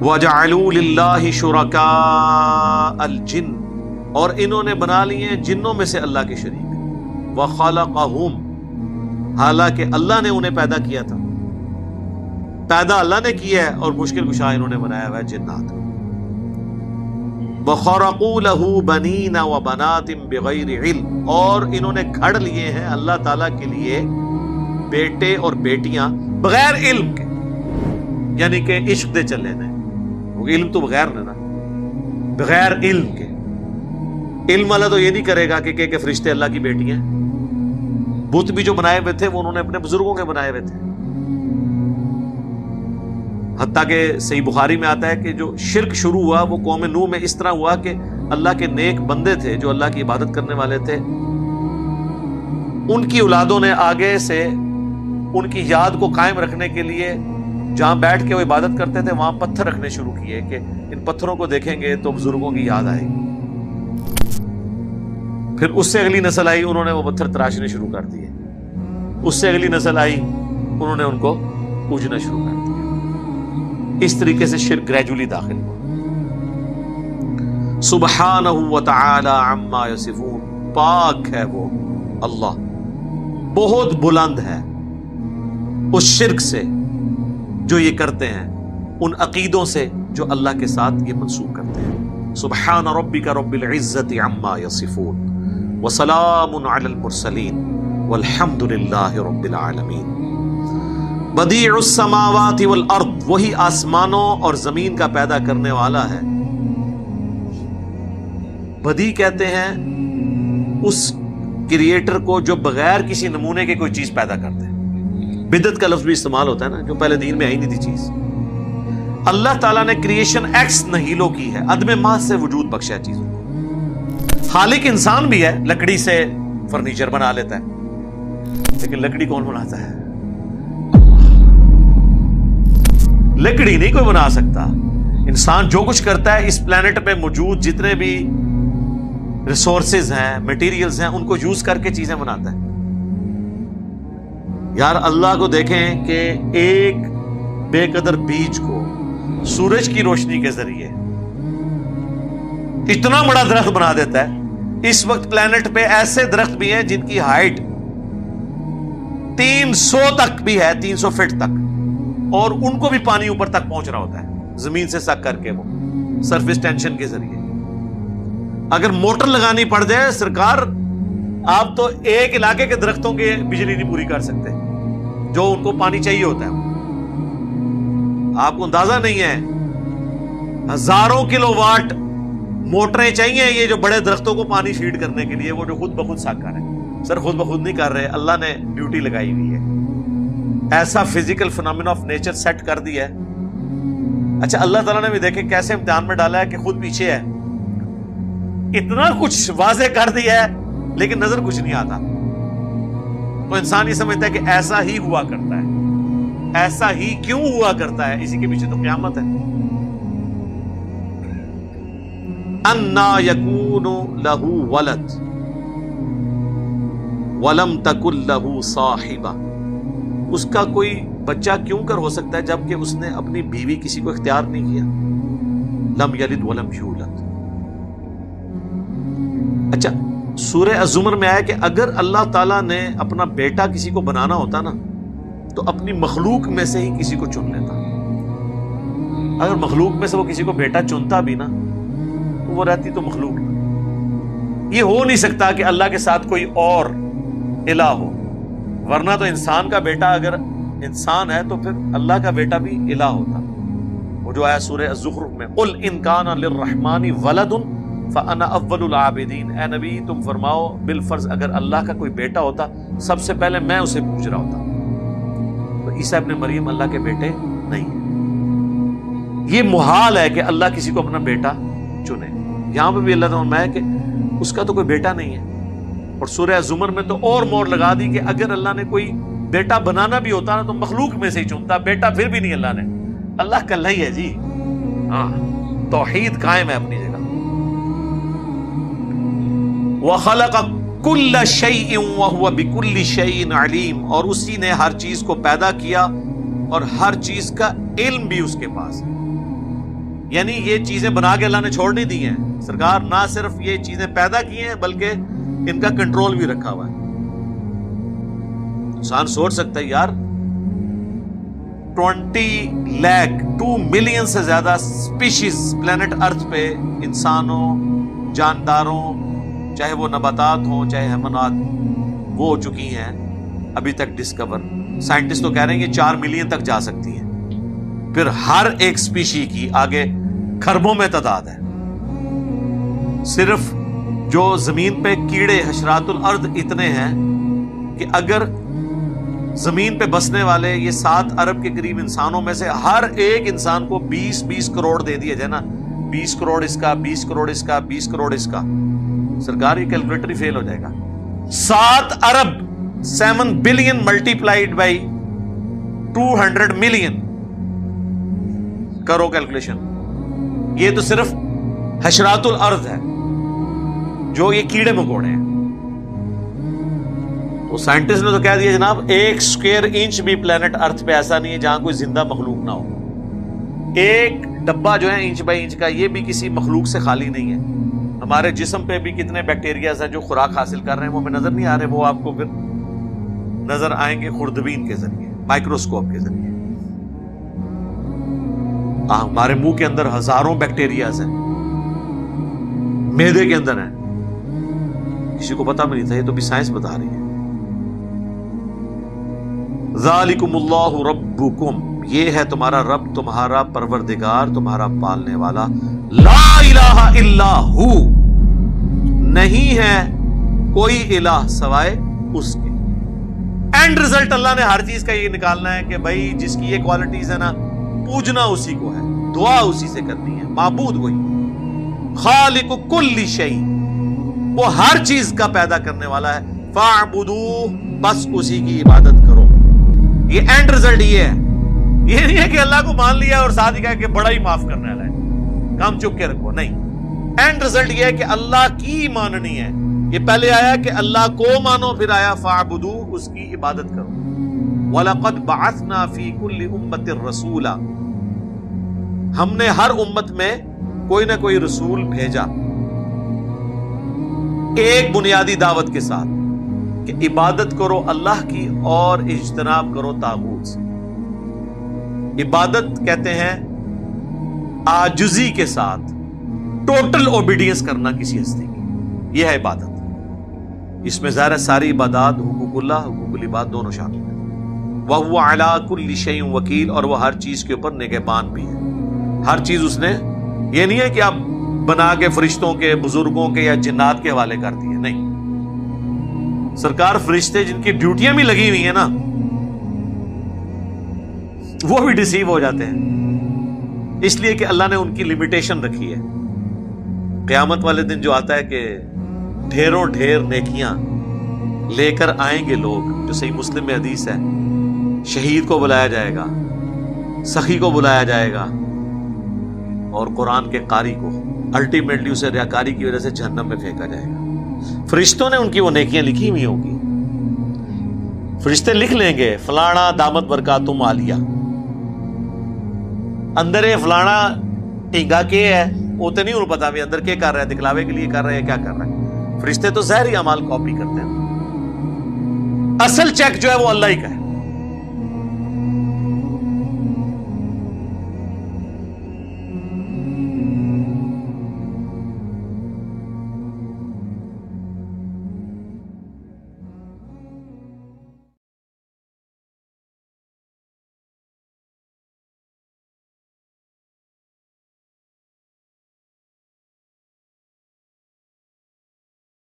وَجَعَلُوا لِلَّهِ شُرَكَاءَ الْجِنِّ، اور انہوں نے بنا لیے ہیں جنوں میں سے اللہ کے شریک، وَخَلَقَهُمْ، حالانکہ اللہ نے انہیں پیدا کیا تھا، پیدا اللہ نے کیا ہے اور مشکل کشا انہوں نے بنایا ہوا ہے جنات۔ وَخَرَقُوا لَهُ بَنِينَ وَبَنَاتٍ بِغَيْرِ عِلْمٍ، اور انہوں نے گھڑ لیے ہیں اللہ تعالیٰ کے لیے بیٹے اور بیٹیاں بغیر علم کے، یعنی کہ عشق دے چلے نے، علم تو بغیر نا، بغیر علم کے۔ علم والا تو یہ نہیں کرے گا کہ فرشتے اللہ کی بیٹی ہیں۔ بت بھی جو بنائے ہوئے تھے وہ انہوں نے اپنے بزرگوں کے بنائے ہوئے تھے، حتیٰ کہ صحیح بخاری میں آتا ہے کہ جو شرک شروع ہوا وہ قوم نوح میں اس طرح ہوا کہ اللہ کے نیک بندے تھے جو اللہ کی عبادت کرنے والے تھے، ان کی اولادوں نے آگے سے ان کی یاد کو قائم رکھنے کے لیے جہاں بیٹھ کے وہ عبادت کرتے تھے وہاں پتھر رکھنے شروع کیے کہ ان پتھروں کو دیکھیں گے تو بزرگوں کی یاد آئے گی۔ پھر اس سے اگلی نسل آئی، انہوں نے وہ پتھر تراشنے شروع کر دیے، اس سے اگلی نسل آئی، انہوں نے ان کو پوجنا شروع کر دیا۔ اس طریقے سے شرک گریجولی داخل ہوا۔ سبحانہ وتعالی عما یصفون، پاک ہے وہ اللہ، بہت بلند ہے اس شرک سے جو یہ کرتے ہیں، ان عقیدوں سے جو اللہ کے ساتھ یہ منسوب کرتے ہیں۔ سبحان ربک رب العزت عما یصفون وسلام علی المرسلین والحمد للہ رب العالمین۔ بدیع السماوات والارض، وہی آسمانوں اور زمین کا پیدا کرنے والا ہے۔ بدیع کہتے ہیں اس کریٹر کو جو بغیر کسی نمونے کے کوئی چیز پیدا کرتے ہیں۔ بدعت کا لفظ بھی استعمال ہوتا ہے نا، جو پہلے دین میں آئی نہیں تھی چیز۔ اللہ تعالیٰ نے کریشن ایکس نہیلو کی ہے، عدم محض سے وجود بخشا ہے چیزوں کو۔ خالق انسان بھی ہے، لکڑی سے فرنیچر بنا لیتا ہے، لیکن لکڑی کون بناتا ہے؟ لکڑی نہیں کوئی بنا سکتا۔ انسان جو کچھ کرتا ہے اس پلانٹ پہ موجود جتنے بھی ریسورسز ہیں، میٹیریلز ہیں، ان کو یوز کر کے چیزیں بناتا ہے۔ یار اللہ کو دیکھیں کہ ایک بے قدر بیج کو سورج کی روشنی کے ذریعے اتنا بڑا درخت بنا دیتا ہے۔ اس وقت پلانٹ پہ ایسے درخت بھی ہیں جن کی ہائٹ 300 تک بھی ہے، 300 فٹ تک، اور ان کو بھی پانی اوپر تک پہنچ رہا ہوتا ہے زمین سے سک کر کے، وہ سرفیس ٹینشن کے ذریعے۔ اگر موٹر لگانی پڑ جائے سرکار، آپ تو ایک علاقے کے درختوں کے بجلی نہیں پوری کر سکتے جو ان کو پانی چاہیے ہوتا ہے۔ آپ کو اندازہ نہیں ہے، ہزاروں کلو واٹ موٹریں چاہیے یہ جو بڑے درختوں کو پانی فیڈ کرنے کے لیے، وہ جو خود بخود سک کر رہے ہیں۔ سر خود بخود نہیں کر رہے، اللہ نے ڈیوٹی لگائی ہوئی ہے، ایسا physical phenomena of nature set کر دیا ہے۔ اچھا اللہ تعالیٰ نے بھی دیکھیں کیسے امتحان میں ڈالا ہے کہ خود پیچھے ہے، اتنا کچھ واضح کر دیا ہے لیکن نظر کچھ نہیں آتا، تو انسان یہ سمجھتا ہے کہ ایسا ہی ہوا کرتا ہے۔ ایسا ہی کیوں ہوا کرتا ہے؟ اسی کے پیچھے تو قیامت ہے۔ انا یکون لہ ولد ولم تکن لہ صاحبہ، اس کا کوئی بچہ کیوں کر ہو سکتا ہے جبکہ اس نے اپنی بیوی کسی کو اختیار نہیں کیا۔ لم یلد ولم یولد۔ اچھا سورہ الزمر میں آیا کہ اگر اللہ تعالیٰ نے اپنا بیٹا کسی کو بنانا ہوتا نا تو اپنی مخلوق میں سے ہی کسی کو چن لیتا۔ اگر مخلوق میں سے وہ کسی کو بیٹا چنتا بھی نا تو وہ رہتی تو مخلوق۔ یہ ہو نہیں سکتا کہ اللہ کے ساتھ کوئی اور الہ ہو، ورنہ تو انسان کا بیٹا اگر انسان ہے تو پھر اللہ کا بیٹا بھی الہ ہوتا۔ وہ جو آیا سورہ الزخرف میں، قل ان کان للرحمن ولد فانا اول العابدین، اے نبی تم فرماؤ بالفرض اگر اللہ کا کوئی بیٹا ہوتا سب سے پہلے میں اسے پوچھ رہا ہوتا۔ تو عیسیٰ ابن مریم اللہ کے بیٹے نہیں ہیں۔ یہ محال ہے کہ اللہ کسی کو اپنا بیٹا چنے۔ یہاں پہ بھی اللہ نے فرمایا کہ اس کا تو کوئی بیٹا نہیں ہے، اور سورہ زمر میں تو اور مور لگا دی کہ اگر اللہ نے کوئی بیٹا بنانا بھی ہوتا نا تو مخلوق میں سے ہی چنتا، بیٹا پھر بھی نہیں اللہ نے۔ اللہ کلّا ہی ہے جی، ہاں توحید قائم ہے اپنی جگہ۔ وَخَلَقَ كُلَّ شَيْءٍ وَهُوَ بِكُلِّ شَيْءٍ عَلِيمٌ، اور اسی نے ہر چیز کو پیدا کیا اور ہر چیز کا علم بھی اس کے پاس ہے۔ یعنی یہ چیزیں بنا کے اللہ نے چھوڑ نہیں دی ہیں. سرکار نہ صرف یہ چیزیں پیدا کی ہیں بلکہ ان کا کنٹرول بھی رکھا ہوا ہے. انسان سوچ سکتا ہے یار 20 لاکھ 2 ملین سے زیادہ سپیشیز پلانٹ ارتھ پہ، انسانوں، جانداروں، چاہے وہ نباتات ہوں چاہے حیوانات، وہ ہو چکی ہیں ابھی تک ڈسکور. سائنٹسٹ تو کہہ رہے ہیں کہ 4 ملین تک جا سکتی ہیں. پھر ہر ایک سپیشی کی آگے کھربوں میں تعداد ہے. صرف جو زمین پہ کیڑے حشرات الارض اتنے ہیں کہ اگر زمین پہ بسنے والے یہ 7 ارب کے قریب انسانوں میں سے ہر ایک انسان کو 20 کروڑ دے دیا جائے نا، 20 کروڑ اس کا، 20 کروڑ اس کا، 20 کروڑ اس کا، سرکار یہ کیلکولیٹر ہی فیل ہو جائے گا. 7 ارب 7 بلین ملٹیپلائڈ بائی 200 ملین، کرو کیلکولیشن. یہ تو صرف حشرات الارض ہے جو یہ کیڑے مکوڑے ہیں. تو سائنٹسٹ نے تو کہہ دیا جناب 1 اسکوائر انچ بھی پلانٹ ارتھ پہ ایسا نہیں ہے جہاں کوئی زندہ مخلوق نہ ہو. ایک ڈبہ جو ہے انچ بائی انچ کا، یہ بھی کسی مخلوق سے خالی نہیں ہے. ہمارے جسم پہ بھی کتنے بیکٹیریاز ہیں جو خوراک حاصل کر رہے ہیں، وہ ہمیں نظر نہیں آ رہے، وہ آپ کو پھر نظر آئیں گے خوردبین کے ذریعے، مائکروسکوپ کے ذریعے. ہمارے منہ کے اندر ہزاروں بیکٹیریاز ہیں، معدے کے اندر ہیں، کسی کو پتا بھی نہیں تھا، یہ تو بھی سائنس بتا رہی ہے. ذالکم اللہ ربکم، یہ ہے تمہارا رب، تمہارا پروردگار، تمہارا پالنے والا. لا الہ الا ہو، نہیں ہے کوئی الہ سوائے اس کے. اینڈ رزلٹ اللہ نے ہر چیز کا یہ نکالنا ہے کہ بھائی جس کی یہ کوالٹیز ہے نا، پوجنا اسی کو ہے، دعا اسی سے کرنی ہے، معبود وہی. خالق کل شیء، وہ ہر چیز کا پیدا کرنے والا ہے. فاعبدوہ، بس اسی کی عبادت کرو. یہ اینڈ رزلٹ یہ ہے، یہ نہیں ہے کہ اللہ کو مان لیا اور ساتھ ہی کہا کہ بڑا ہی معاف کرنے والا ہے، کام چپ کے رکھو. نہیں، اینڈ رزلٹ یہ ہے کہ اللہ کی ماننی ہے. یہ پہلے آیا کہ اللہ کو مانو، پھر آیا فاعبدوہ، اس کی عبادت کرو. وَلَقَدْ بَعَثْنَا فِي كُلِّ أُمَّةٍ رَسُولًا، ہم نے ہر امت میں کوئی نہ کوئی رسول بھیجا ایک بنیادی دعوت کے ساتھ کہ عبادت کرو اللہ کی اور اجتناب کرو طاغوت سے. عبادت کہتے ہیں عاجزی کے ساتھ ٹوٹل اوبیڈینس کرنا کسی ہستی کی، یہ ہے عبادت. اس میں ظاہر ساری عبادات، حقوق اللہ، حقوق العباد دونوں شامل ہیں. وَهُوَ عَلَىٰ كُلِّ شَيْءٍ وَكِيلٌ، اور وہ ہر چیز کے اوپر نگہبان بھی ہے. ہر چیز اس نے، یہ نہیں ہے کہ آپ بنا کے فرشتوں کے، بزرگوں کے یا جنات کے حوالے کر دیے، نہیں. سرکار فرشتے جن کی ڈیوٹیاں بھی لگی ہوئی ہیں نا، وہ بھی ڈسیو ہو جاتے ہیں، اس لیے کہ اللہ نے ان کی لمیٹیشن رکھی ہے. قیامت والے دن جو آتا ہے کہ ڈھیروں ڈھیر نیکیاں لے کر آئیں گے لوگ، جو صحیح مسلم میں حدیث ہے، شہید کو بلایا جائے گا، سخی کو بلایا جائے گا، اور قرآن کے قاری کو الٹیمیٹلی اسے ریاکاری کی وجہ سے جہنم میں پھینکا جائے گا. فرشتوں نے ان کی وہ نیکیاں لکھی ہوئی ہوں گی. فرشتے لکھ لیں گے فلانا دامت برکاتم عالیہ، اندر فلانا ٹینگا کے ہے، وہ تو نہیں انہوں پتا بھی اندر کیا کر رہا ہے، دکھلاوے کے لیے کر رہا ہے، کیا کر رہا ہے. فرشتے تو ظاہری اعمال کاپی کرتے ہیں، اصل چیک جو ہے وہ اللہ ہی کا ہے.